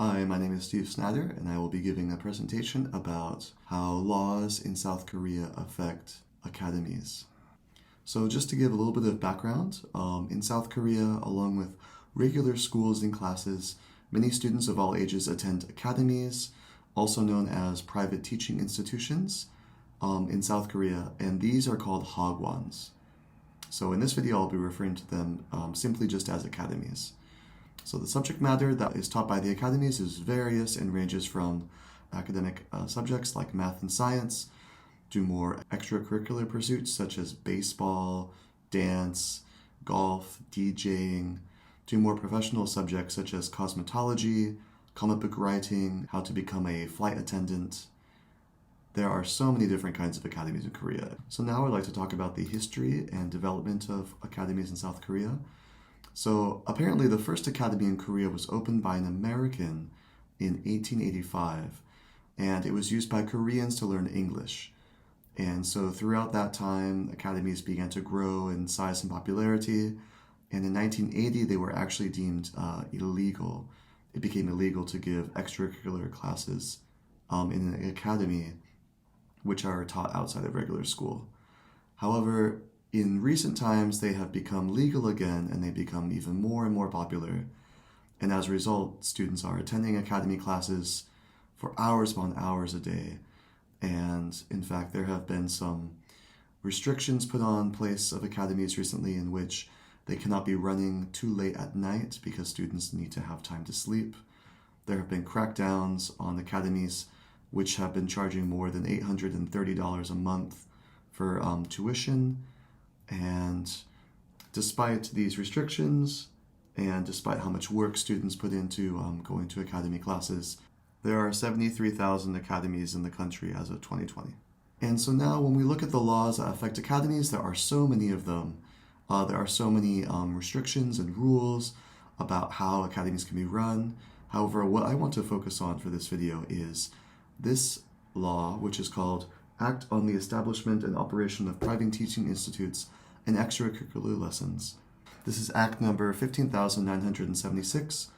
Hi, my name is Steve Snyder, and I will be giving a presentation about how laws in South Korea affect academies. So just to give a little bit of background, in South Korea, along with regular schools and classes, many students of all ages attend academies, also known as private teaching institutions, in South Korea, and these are called hagwons. So in this video, I'll be referring to them simply just as academies. So the subject matter that is taught by the academies is various and ranges from academic subjects like math and science to more extracurricular pursuits such as baseball, dance, golf, DJing, to more professional subjects such as cosmetology, comic book writing, how to become a flight attendant. There are so many different kinds of academies in Korea. So now I'd like to talk about the history and development of academies in South Korea. So apparently the first academy in Korea was opened by an American in 1885, and it was used by Koreans to learn English. And so throughout that time, academies began to grow in size and popularity, and in 1980 they were actually deemed illegal. It became illegal to give extracurricular classes in an academy which are taught outside of regular school. However, in recent times, they have become legal again, and they become even more and more popular. And as a result, students are attending academy classes for hours upon hours a day. And in fact, there have been some restrictions put on place of academies recently in which they cannot be running too late at night because students need to have time to sleep. There have been crackdowns on academies which have been charging more than $830 a month for tuition. And despite these restrictions, and despite how much work students put into going to academy classes, there are 73,000 academies in the country as of 2020. And so now when we look at the laws that affect academies, there are so many of them. There are so many restrictions and rules about how academies can be run. However, what I want to focus on for this video is this law, which is called Act on the Establishment and Operation of Private Teaching Institutes and Extracurricular Lessons. This is Act number 15,976,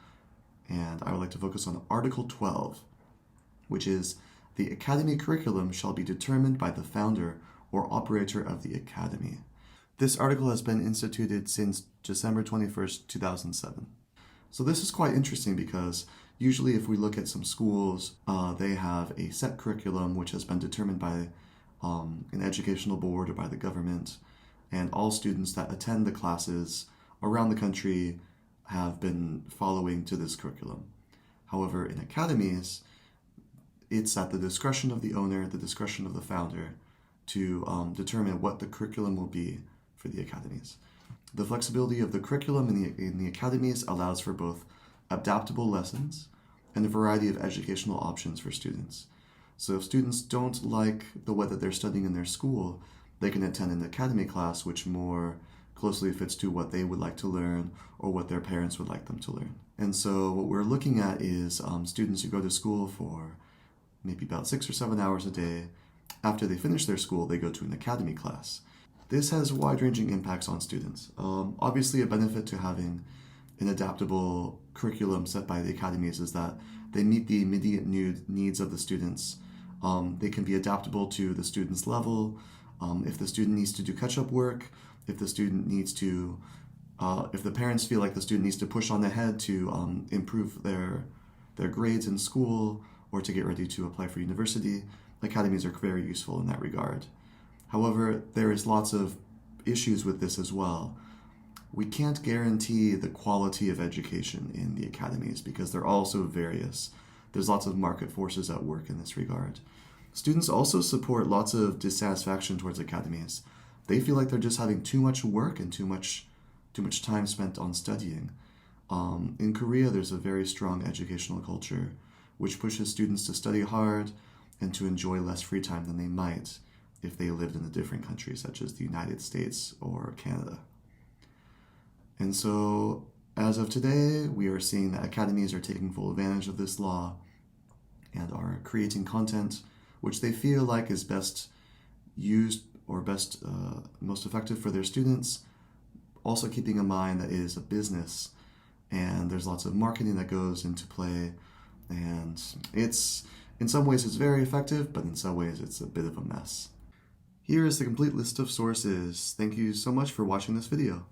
and I would like to focus on Article 12, which is the academy curriculum shall be determined by the founder or operator of the academy. This article has been instituted since December 21st, 2007. So this is quite interesting because usually if we look at some schools, they have a set curriculum which has been determined by an educational board or by the government, and all students that attend the classes around the country have been following to this curriculum. However, in academies, it's at the discretion of the owner, the discretion of the founder, to determine what the curriculum will be for the academies. The flexibility of the curriculum in the academies allows for both adaptable lessons and a variety of educational options for students. So if students don't like the way that they're studying in their school, they can attend an academy class which more closely fits to what they would like to learn or what their parents would like them to learn. And so what we're looking at is students who go to school for maybe about 6 or 7 hours a day. After they finish their school, they go to an academy class. This has wide-ranging impacts on students. Obviously, a benefit to having an adaptable curriculum set by the academies is that they meet the immediate needs of the students. They can be adaptable to the student's level. If the student needs to do catch-up work, if the student needs to, if the parents feel like the student needs to push on ahead to improve their grades in school or to get ready to apply for university, academies are very useful in that regard. However, there is lots of issues with this as well. We can't guarantee the quality of education in the academies because they're all so various. There's lots of market forces at work in this regard. Students also support lots of dissatisfaction towards academies. They feel like they're just having too much work and too much time spent on studying. In Korea, there's a very strong educational culture which pushes students to study hard and to enjoy less free time than they might if they lived in a different country such as the United States or Canada. And so, as of today, we are seeing that academies are taking full advantage of this law and are creating content which they feel like is best used or most effective for their students, also keeping in mind that it is a business and there's lots of marketing that goes into play And in some ways it's very effective, but in some ways it's a bit of a mess. Here is the complete list of sources. Thank you so much for watching this video.